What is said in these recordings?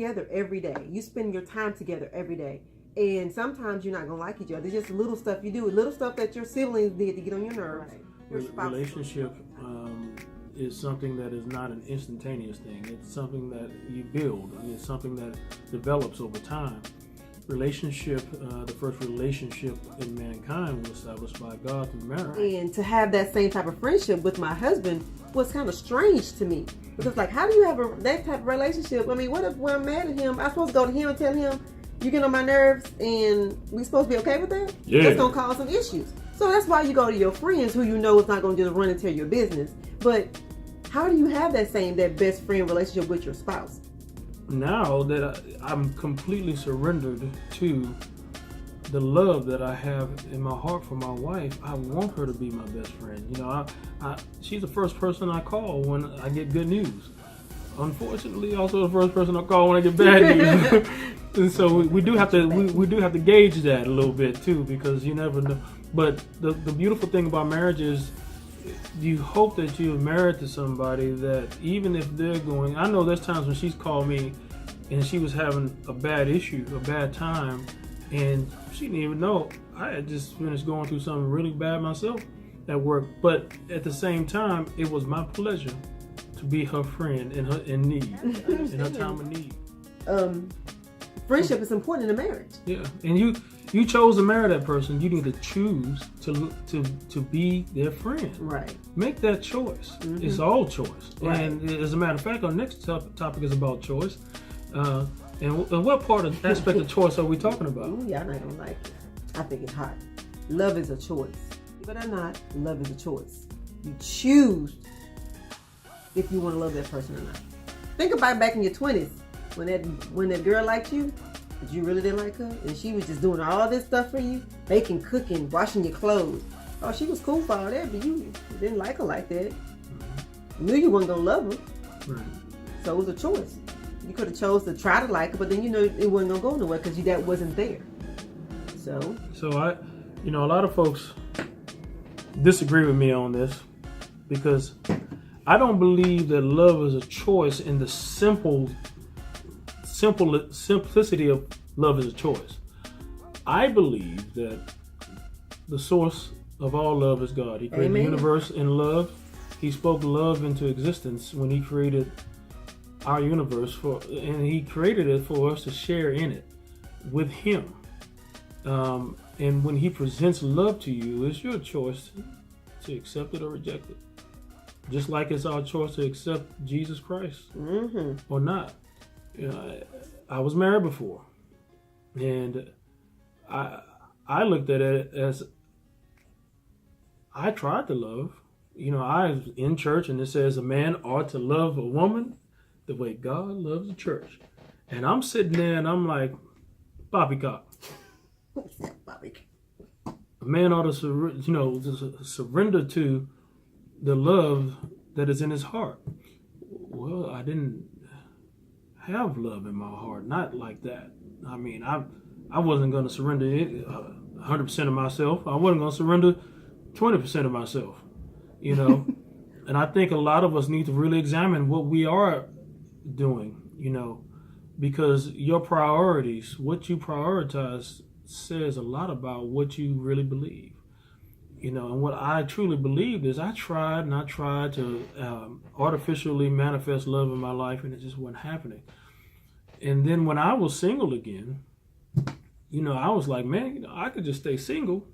together every day. You spend your time together every day. And sometimes you're not going to like each other. It's just little stuff you do. Little stuff that your siblings did to get on your nerves. Right. Relationship is something that is not an instantaneous thing. It's something that you build. It's something that develops over time. Relationship, the first relationship in mankind was established by God through marriage. And to have that same type of friendship with my husband was kind of strange to me. Because like, how do you have that type of relationship? I mean, what if when I'm mad at him, I'm supposed to go to him and tell him, you get on my nerves and we supposed to be okay with that? Yeah. That's going to cause some issues. So that's why you go to your friends who you know is not going to just run and tell your business. But how do you have that best friend relationship with your spouse? Now that I'm completely surrendered to the love that I have in my heart for my wife, I want her to be my best friend. You know, she's the first person I call when I get good news. Unfortunately, also the first person I call when I get bad news. And so we do have to gauge that a little bit too, because you never know. But the beautiful thing about marriage is you hope that you're married to somebody that even if they're going, I know there's times when she's called me and she was having a bad issue, a bad time, and she didn't even know. I had just finished going through something really bad myself at work. But at the same time, it was my pleasure to be her friend in need, in her time of need. Friendship is important in a marriage. Yeah, and you chose to marry that person. You need to choose to be their friend. Right. Make that choice. Mm-hmm. It's all choice. Right. And as a matter of fact, our next topic is about choice. And what part of aspect of choice are we talking about? Ooh, yeah, I'm not gonna like it. I think it's hot. Love is a choice. But I'm not. Love is a choice. You choose if you want to love that person or not. Think about back in your 20s when that girl liked you, but you really didn't like her, and she was just doing all this stuff for you, baking, cooking, washing your clothes. Oh, she was cool for all that, but you didn't like her like that. You knew you wasn't gonna love her. Right. So it was a choice. You could have chose to try to like her, but then you know it wasn't gonna go nowhere because that wasn't there. So a lot of folks disagree with me on this because I don't believe that love is a choice in the simplicity of love is a choice. I believe that the source of all love is God. He created the universe in love. He spoke love into existence when he created our universe and he created it for us to share in it with him. And when he presents love to you, it's your choice to accept it or reject it. Just like it's our choice to accept Jesus Christ or not. You know, I was married before, and I looked at it as I tried to love. You know, I was in church, and it says a man ought to love a woman the way God loves the church. And I'm sitting there, and I'm like, poppycock. A man ought to, surrender to the love that is in his heart. Well, I didn't have love in my heart, not like that. I mean, I wasn't going to surrender 100% of myself. I wasn't going to surrender 20% of myself, you know. And I think a lot of us need to really examine what we are doing, you know, because your priorities, what you prioritize, says a lot about what you really believe. You know, and what I truly believed is I tried to artificially manifest love in my life, and it just wasn't happening. And then when I was single again, you know, I was like, man, you know, I could just stay single.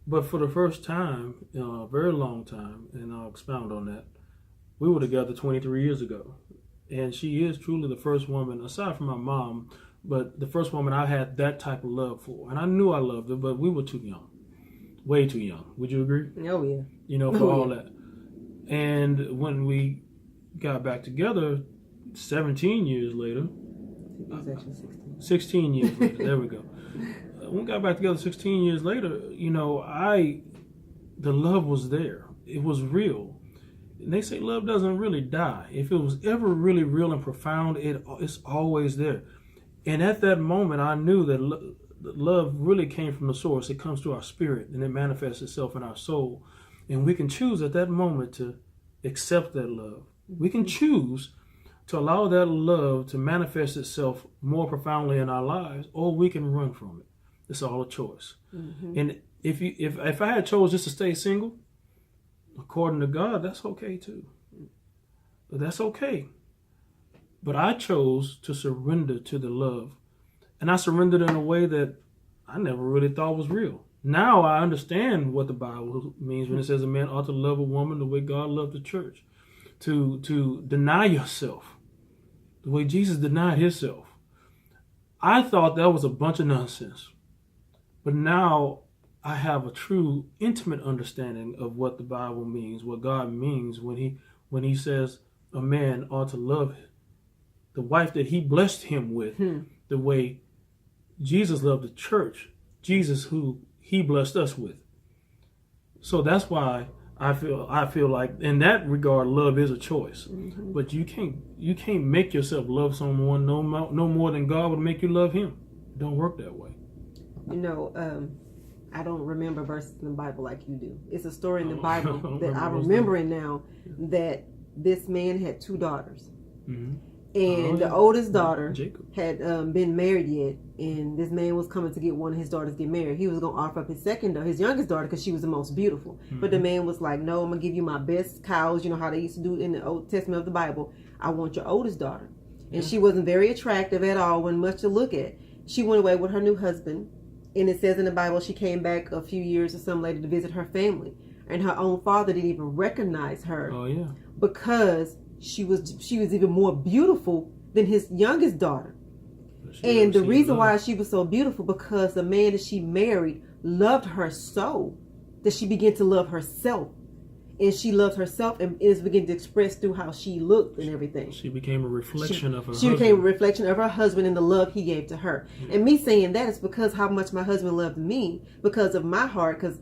But for the first time, a very long time, and I'll expound on that, we were together 23 years ago. And she is truly the first woman, aside from my mom, but the first woman I had that type of love for. And I knew I loved her, but we were too young. Way too young. Would you agree? Oh, yeah. You know, for all that. And when we got back together 17 years later. It was actually 16. 16 years later. There we go. When we got back together 16 years later, you know, the love was there. It was real. And they say love doesn't really die. If it was ever really real and profound, it's always there. And at that moment, I knew that love really came from the source. It comes to our spirit and it manifests itself in our soul. And we can choose at that moment to accept that love. We can choose to allow that love to manifest itself more profoundly in our lives, or we can run from it. It's all a choice. Mm-hmm. And if I had chose just to stay single, according to God, that's okay too. That's okay. But I chose to surrender to the love. And I surrendered in a way that I never really thought was real. Now I understand what the Bible means when it says a man ought to love a woman the way God loved the church. To deny yourself the way Jesus denied himself. I thought that was a bunch of nonsense. But now I have a true intimate understanding of what the Bible means, what God means when he says a man ought to love the wife that he blessed him with the way Jesus loved the church, Jesus who he blessed us with. So that's why I feel like in that regard, love is a choice. Mm-hmm. But you can't make yourself love someone no more than God would make you love him. It don't work that way. I don't remember verses in the Bible like you do. It's a story in the Bible that I'm remembering now, that this man had 2 daughters. Mm-hmm. And the oldest daughter had been married yet, and this man was coming to get one of his daughters get married. He was going to offer up his youngest daughter, because she was the most beautiful. Mm-hmm. But the man was like, no, I'm going to give you my best cows. You know how they used to do in the Old Testament of the Bible. I want your oldest daughter. And she wasn't very attractive at all, wasn't much to look at. She went away with her new husband. And it says in the Bible she came back a few years or something later to visit her family. And her own father didn't even recognize her. Oh, yeah. Because she was even more beautiful than his youngest daughter. And the reason why she was so beautiful, because the man that she married loved her so that she began to love herself. And she loved herself, and it was beginning to express through how she looked and everything. She became a reflection of her husband. She became a reflection of her husband and the love he gave to her. Mm-hmm. And me saying that is because how much my husband loved me, because of my heart, because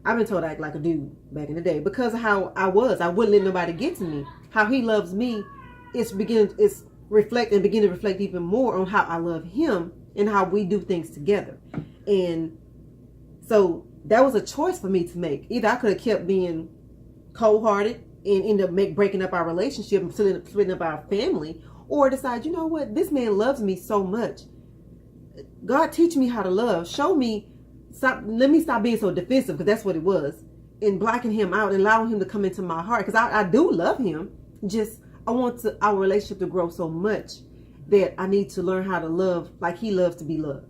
I've been told I act like a dude back in the day. Because of how I wouldn't let nobody get to me. How he loves me, it's beginning to reflect even more on how I love him and how we do things together. And so that was a choice for me to make. Either I could have kept being cold-hearted and end up breaking up our relationship and splitting up our family, or decide, you know what, this man loves me so much. God, teach me how to love. Show me. Let me stop being so defensive, because that's what it was, and blocking him out and allowing him to come into my heart, because I do love him. Just I want our relationship to grow so much that I need to learn how to love like he loves to be loved.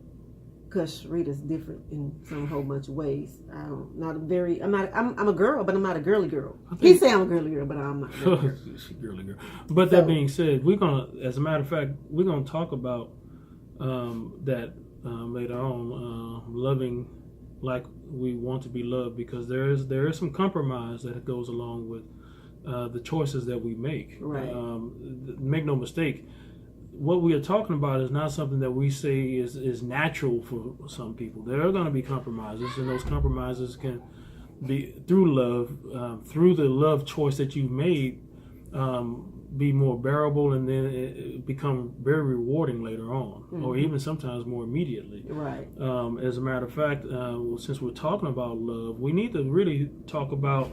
Because Rita's different in some whole bunch of ways. I'm a girl, but I'm not a girly girl. He say I'm a girly girl, but I'm not a girly girl. She's a girly girl. But that being said, as a matter of fact, we're gonna talk about that later on, loving like we want to be loved, because there is some compromise that goes along with the choices that we make. Right. Make no mistake, what we are talking about is not something that we say is natural for some people. There are going to be compromises, and those compromises can be through love, through the love choice that you've made, be more bearable, and then it become very rewarding later on, mm-hmm. or even sometimes more immediately. Right. As a matter of fact, since we're talking about love, we need to really talk about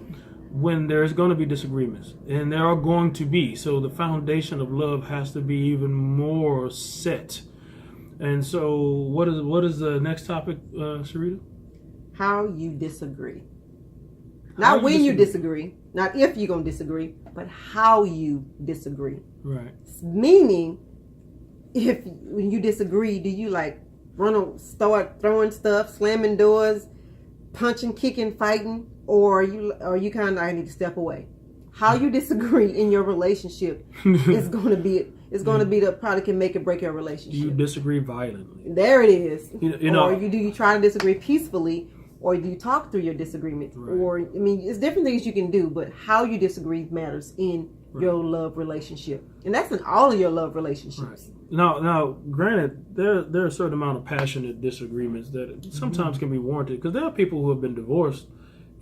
when there's going to be disagreements, and there are going to be. So the foundation of love has to be even more set. And so what is the next topic, Sarita? How you disagree. Not when you disagree, not if you're going to disagree, but how you disagree. Right. Meaning, when you disagree, do you start throwing stuff, slamming doors, punching, kicking, fighting? Or you kind of, I need to step away. How you disagree in your relationship is going to be the probably can make or break your relationship. You disagree violently. There it is. Or you try to disagree peacefully, or do you talk through your disagreement? Right. Or it's different things you can do, but how you disagree matters in your love relationship, and that's in all of your love relationships. Right. Now, granted, there are a certain amount of passionate disagreements that sometimes can be warranted, because there are people who have been divorced.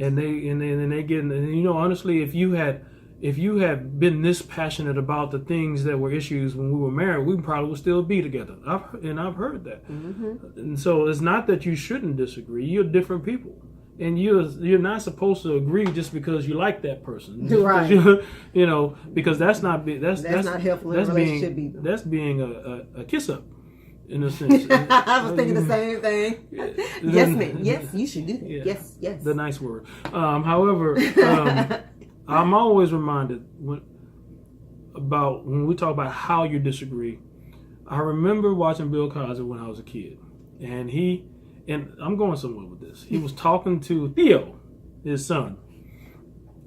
And they get, and honestly, if you had been this passionate about the things that were issues when we were married, we probably would still be together. I've heard that. Mm-hmm. And so it's not that you shouldn't disagree. You're different people, And you're not supposed to agree just because you like that person, right? You know, because that's not helpful in a relationship either. That's being a kiss up, in a sense. I was thinking the same thing. Yes, ma'am. Yes, you should do that. Yeah, yes. The nice word. However, I'm always reminded about when we talk about how you disagree. I remember watching Bill Cosby when I was a kid, and I'm going somewhere with this. He was talking to Theo, his son,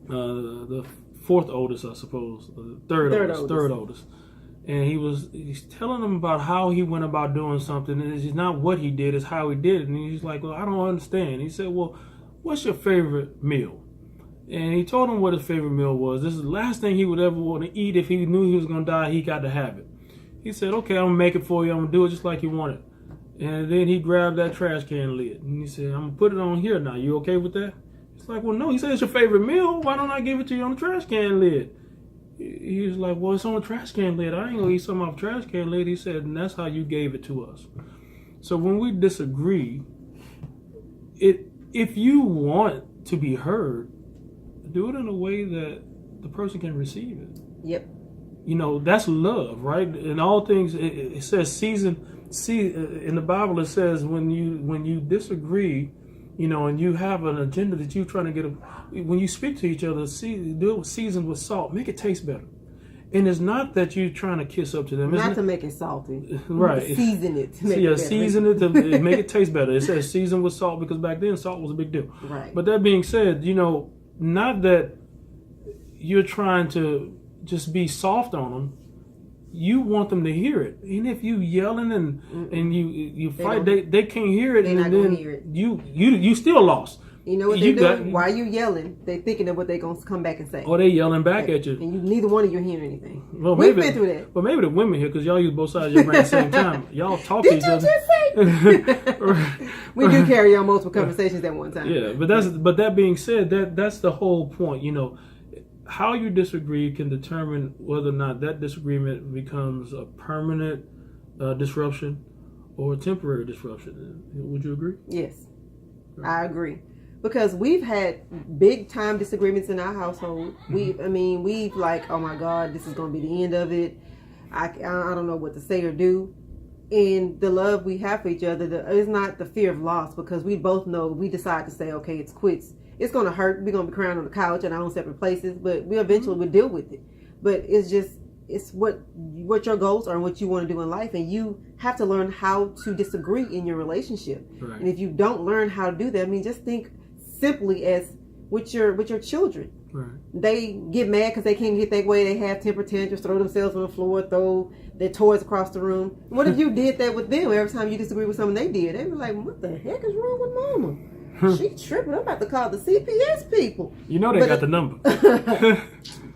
the fourth oldest, I suppose, third oldest. And he's telling him about how he went about doing something. And it's not what he did, it's how he did it. And he's like, well, I don't understand. He said, well, what's your favorite meal? And he told him what his favorite meal was. This is the last thing he would ever want to eat. If he knew he was going to die, he got to have it. He said, okay, I'm going to make it for you. I'm going to do it just like you want it. And then he grabbed that trash can lid. And he said, I'm going to put it on here now. You okay with that? It's like, well, no. He said, it's your favorite meal. Why don't I give it to you on the trash can lid? He was like, well, it's on the trash can lid. I ain't going to eat something off the trash can lid. He said, and that's how you gave it to us. So when we disagree, if you want to be heard, do it in a way that the person can receive it. Yep. You know, that's love, right? In all things, it says in the Bible it says when you disagree, you know, and you have an agenda that you're trying to get, when you speak to each other, do it with seasoned with salt, make it taste better. And it's not that you're trying to kiss up to them. Not to make it salty. Right. Season it to make it better. Season it to make it taste better. It says season with salt because back then salt was a big deal. Right. But that being said, you know, not that you're trying to just be soft on them. You want them to hear it. And if you yelling and you fight, they can't hear it. They're not going to hear it. You still lost. You know what they're doing? Why you yelling? They're thinking of what they're going to come back and say. Or they yelling back at you. And neither one of you hearing anything. Well, We've been through that. Well, maybe the women here, because y'all use both sides of your brain at the same time. Y'all talk to each other. Did you just say? We do carry on multiple conversations at one time. Yeah, but that being said, that's the whole point. You know, how you disagree can determine whether or not that disagreement becomes a permanent disruption or a temporary disruption. Would you agree? Yes, I agree. Because we've had big time disagreements in our household. Mm-hmm. We've like, oh my God, this is going to be the end of it. I don't know what to say or do. And the love we have for each other is not the fear of loss, because we both know we decide to say, okay, it's quits. It's going to hurt. We're going to be crying on the couch in our own separate places, but we eventually will deal with it. But it's what your goals are and what you want to do in life, and you have to learn how to disagree in your relationship. Right. And if you don't learn how to do that, just think simply as with your children. Right. They get mad because they can't get their way. They have temper tantrums, throw themselves on the floor, throw their toys across the room. What if you did that with them? Every time you disagree with something they did, they'd be like, what the heck is wrong with mama? She tripping. I'm about to call the CPS people. You know they got the number.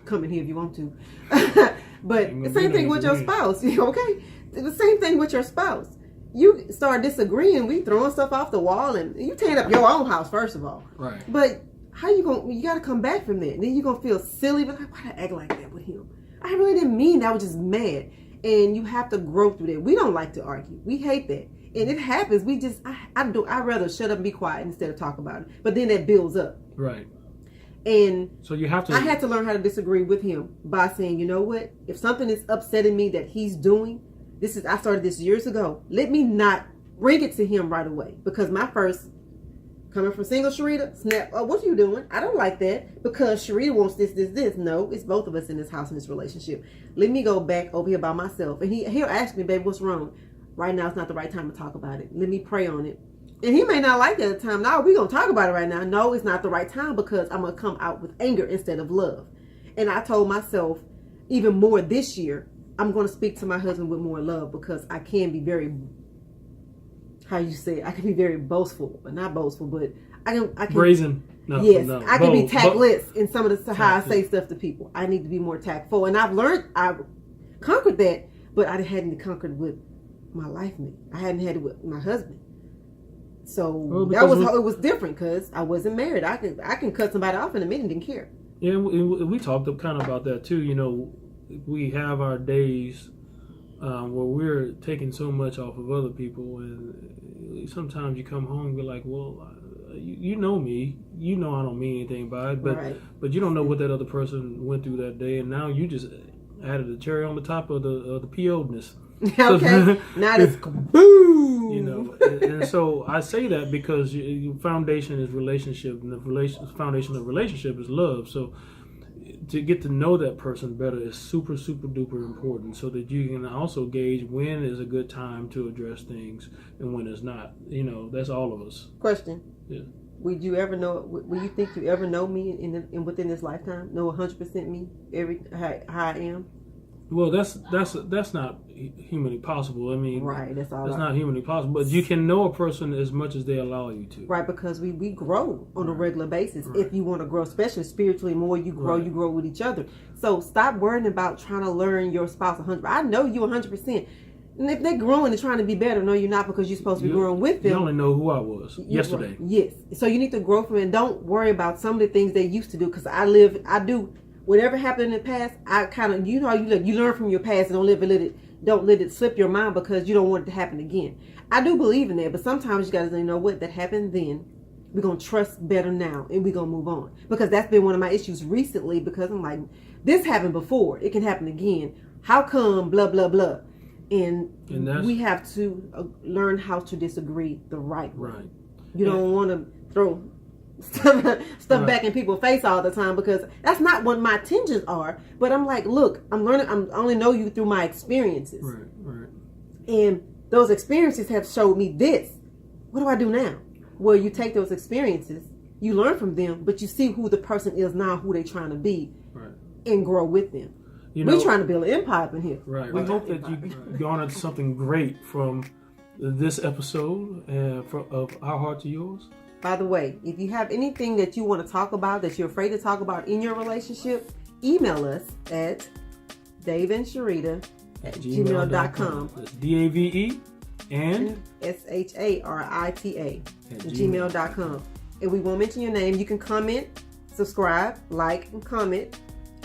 Come in here if you want to. But the same thing with your spouse. Okay? The same thing with your spouse. You start disagreeing, we throwing stuff off the wall, and you tearing up your own house, first of all. Right. But how you got to come back from that. Then you're going to feel silly, but like, why did I act like that with him? I really didn't mean that. I was just mad. And you have to grow through that. We don't like to argue. We hate that. And it happens. I'd rather shut up and be quiet instead of talk about it. But then that builds up. Right. And so you have to. I had to learn how to disagree with him by saying, you know what? If something is upsetting me that he's doing, I started this years ago. Let me not bring it to him right away. Because my first, coming from single Sharita, snap, oh, what are you doing? I don't like that because Sharita wants this. No, it's both of us in this house, in this relationship. Let me go back over here by myself. And he'll ask me, babe, what's wrong? Right now, it's not the right time to talk about it. Let me pray on it. And he may not like that at the time. No, we're going to talk about it right now. No, it's not the right time because I'm going to come out with anger instead of love. And I told myself even more this year, I'm going to speak to my husband with more love because I can be very, I can be very boastful, but not boastful, but I can brazen. No, yes, no. I can be tactless in some of the how I say stuff to people. I need to be more tactful, and I've conquered that, but I hadn't conquered with my life mate. I hadn't had it with my husband. So it was different because I wasn't married. I can cut somebody off in a minute and didn't care. Yeah, we talked kind of about that too. You know, we have our days where we're taking so much off of other people, and sometimes you come home and be like, well, you know me. You know I don't mean anything by it, but Right. but you don't know what that other person went through that day, and now you just added a cherry on the top of the PO'ness. Okay. Now it's boom. You know, and so I say that because your foundation is relationship, and the foundation of relationship is love. So to get to know that person better is super, super duper important, so that you can also gauge when is a good time to address things and when it's not. You know, that's all of us. Question. Yeah. Would you ever know? Will you think you ever know me in within this lifetime? Know 100% me, how I am. Well, that's not humanly possible. I mean, Right. That's all. That's not humanly possible. But you can know a person as much as they allow you to. Right, because we grow on a regular basis. Right. If you want to grow, especially spiritually, more you grow, Right. you grow with each other. So stop worrying about trying to learn your spouse 100. I know you 100%. And if they're growing and trying to be better, no, you're not, because you're supposed to be growing with them. You only know who I was yesterday. Yes. So you need to grow from it. And don't worry about some of the things they used to do, because I do. Whatever happened in the past, I kind of, you learn from your past and don't let it slip your mind, because you don't want it to happen again. I do believe in that, but sometimes you got to know what that happened then. We're going to trust better now, and we're going to move on. Because that's been one of my issues recently, because I'm like, this happened before. It can happen again. How come blah, blah, blah? And we have to learn how to disagree the right way. Right. You don't want to throw stuff back in people's face all the time, because that's not what my intentions are. But I'm like, look, I'm learning. I only know you through my experiences. Right. And those experiences have showed me this. What do I do now? Well, you take those experiences, you learn from them, but you see who the person is now, who they're trying to be, Right. and grow with them. We're trying to build an empire up in here. Right. We hope that you garnered something great from this episode of Our Heart to Yours. By the way, if you have anything that you want to talk about, that you're afraid to talk about in your relationship, email us at daveandsharita@gmail.com. That's DAVE and SHARITA @gmail.com. And we won't mention your name. You can comment, subscribe, like, and comment,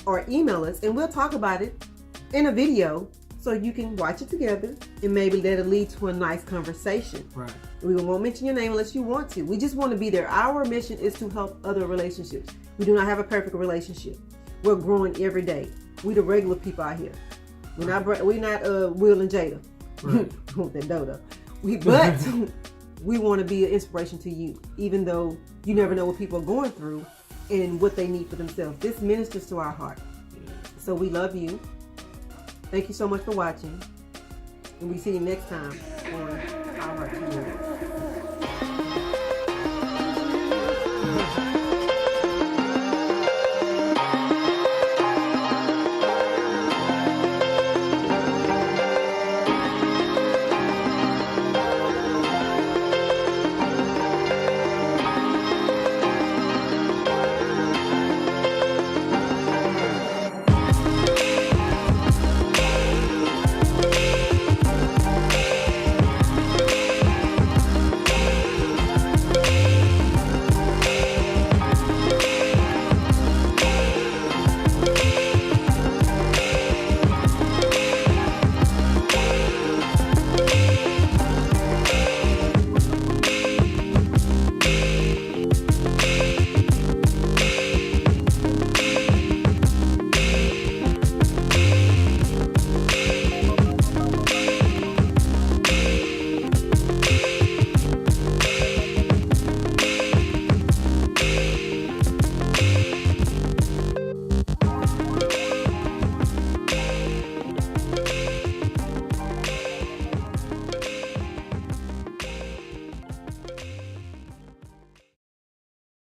or email us, and we'll talk about it in a video, so you can watch it together and maybe let it lead to a nice conversation. Right. We won't mention your name unless you want to. We just want to be there. Our mission is to help other relationships. We do not have a perfect relationship. We're growing every day. We the regular people out here. We're not Will and Jada. Right. Want that dodo. But we want to be an inspiration to you, even though you never know what people are going through and what they need for themselves. This ministers to our heart. Yeah. So we love you. Thank you so much for watching. And we see you next time on Our Heart to Yours.